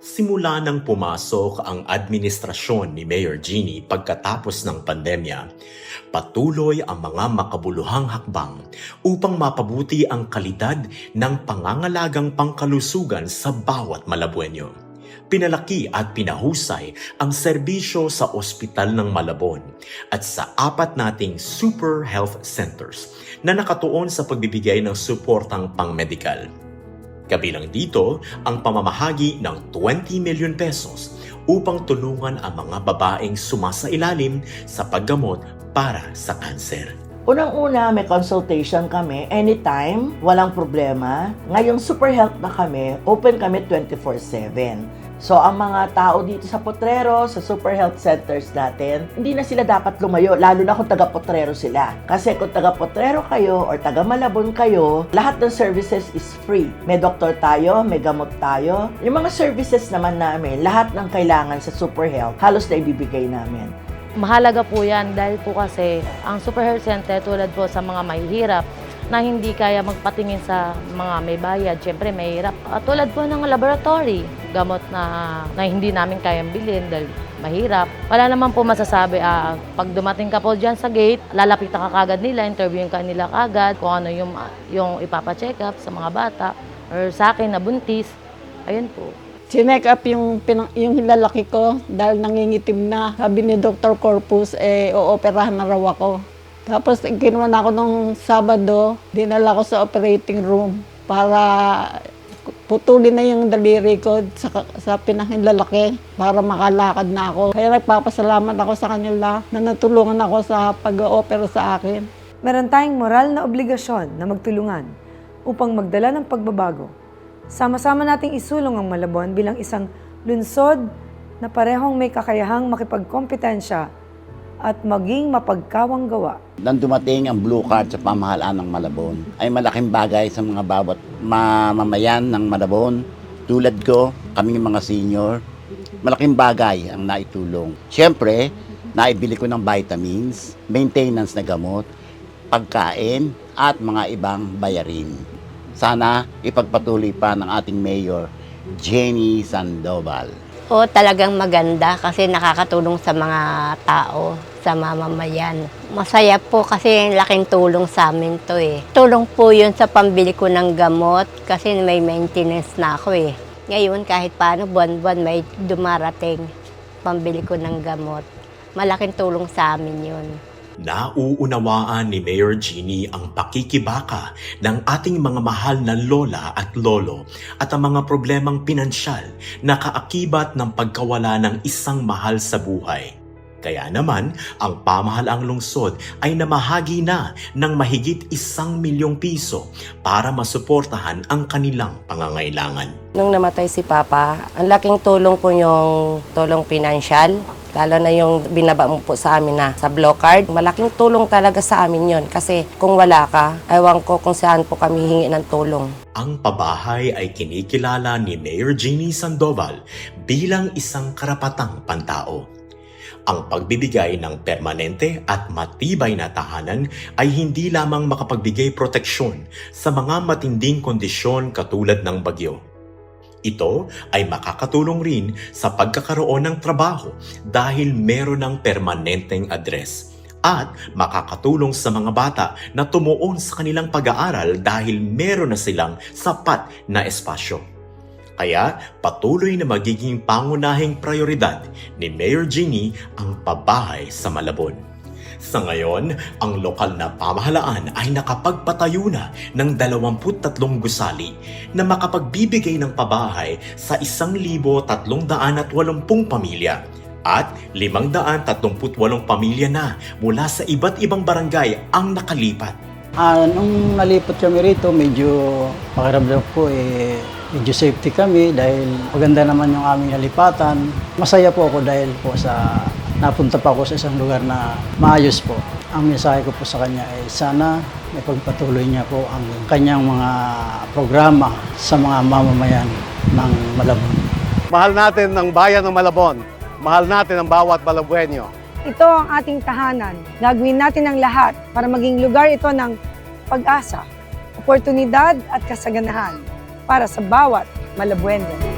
Simula nang pumasok ang administrasyon ni Mayor Jeannie pagkatapos ng pandemya, patuloy ang mga makabuluhang hakbang upang mapabuti ang kalidad ng pangangalagang pangkalusugan sa bawat Malabueño. Pinalaki at pinahusay ang serbisyo sa Ospital ng Malabon at sa 4 nating Super Health Centers na nakatuon sa pagbibigay ng suportang pangmedikal. Kabilang dito ang pamamahagi ng 20 million pesos upang tulungan ang mga babaeng sumasailalim sa paggamot para sa kanser. Unang-una, may consultation kami anytime, walang problema. Ngayong super health na kami, open kami 24/7. So, ang mga tao dito sa Potrero, sa super health centers natin, hindi na sila dapat lumayo, lalo na kung taga-Potrero sila. Kasi kung taga-Potrero kayo or taga-Malabon kayo, lahat ng services is free. May doktor tayo, may gamot tayo. Yung mga services naman namin, lahat ng kailangan sa super health, halos na ibibigay namin. Mahalaga po yan dahil po kasi ang Super Health Center tulad po sa mga mahihirap na hindi kaya magpatingin sa mga may bayad, syempre mahirap. Tulad po ng laboratory, gamot na hindi namin kayang bilhin dahil mahirap. Wala naman po masasabi, pag dumating ka po dyan sa gate, lalapitan ka kagad nila, interviewin ka nila kagad kung ano yung ipapacheck up sa mga bata or sa akin na buntis. Ayun po. Chinek up yung lalaki ko dahil nangingitim na. Sabi ni Dr. Corpus, ooperahan na raw ako. Tapos kinuha na ako nung Sabado, dinala ko sa operating room para putulin na yung daliri ko sa pinanging lalaki para makalakad na ako. Kaya nagpapasalamat ako sa kanila na natulungan ako sa pag-opera sa akin. Meron tayong moral na obligasyon na magtulungan upang magdala ng pagbabago. Sama-sama nating isulong ang Malabon bilang isang lungsod na parehong may kakayahang makipagkompetensya at maging mapagkawang gawa. Nang dumating ang Blue Card sa pamahalaan ng Malabon, ay malaking bagay sa mga bawat mamamayan ng Malabon. Tulad ko, kaming mga senior, malaking bagay ang naitulong. Siyempre, naibili ko ng vitamins, maintenance na gamot, pagkain, at mga ibang bayarin. Sana ipagpatuloy pa ng ating Mayor, Jeannie Sandoval. O talagang maganda kasi nakakatulong sa mga tao, sa mamamayan. Masaya po kasi laking tulong sa amin to eh. Tulong po yun sa pambili ko ng gamot kasi may maintenance na ako eh. Ngayon kahit paano buwan-buwan may dumarating pambili ko ng gamot. Malaking tulong sa amin yun. Nauunawaan ni Mayor Jeannie ang pakikibaka ng ating mga mahal na lola at lolo at ang mga problemang pinansyal na kaakibat ng pagkawala ng isang mahal sa buhay. Kaya naman, ang pamahalaang lungsod ay namahagi na ng mahigit 1 milyong piso para masuportahan ang kanilang pangangailangan. Nung namatay si Papa, ang laking tulong po yung tulong pinansyal. Lalo na yung binaba mo po sa amin na sa Blue Card. Malaking tulong talaga sa amin yon kasi kung wala ka, ewan ko kung saan po kami hingi ng tulong. Ang pabahay ay kinikilala ni Mayor Jeannie Sandoval bilang isang karapatang pantao. Ang pagbibigay ng permanente at matibay na tahanan ay hindi lamang makapagbigay proteksyon sa mga matinding kondisyon katulad ng bagyo. Ito ay makakatulong rin sa pagkakaroon ng trabaho dahil meron ng permanenteng address at makakatulong sa mga bata na tumuon sa kanilang pag-aaral dahil meron na silang sapat na espasyo. Kaya patuloy na magiging pangunahing prioridad ni Mayor Jeannie ang pabahay sa Malabon. Sa ngayon, ang lokal na pamahalaan ay nakapagpatayo na ng 23 gusali na makapagbibigay ng pabahay sa 1,380 pamilya at 538 pamilya na mula sa iba't ibang barangay ang nakalipat. Nung nalipat kami rito, medyo pakiramdam ko medyo safety kami dahil maganda naman yung aming nalipatan. Masaya po ako dahil po napunta pa ako sa isang lugar na maayos po. Ang mensahe ko po sa kanya ay sana may pagpatuloy niya po ang kanyang mga programa sa mga mamamayan ng Malabon. Mahal natin ang bayan ng Malabon. Mahal natin ang bawat Malabueño. Ito ang ating tahanan. Gagawin natin ang lahat para maging lugar ito ng pag-asa, oportunidad at kasaganahan para sa bawat Malabueño.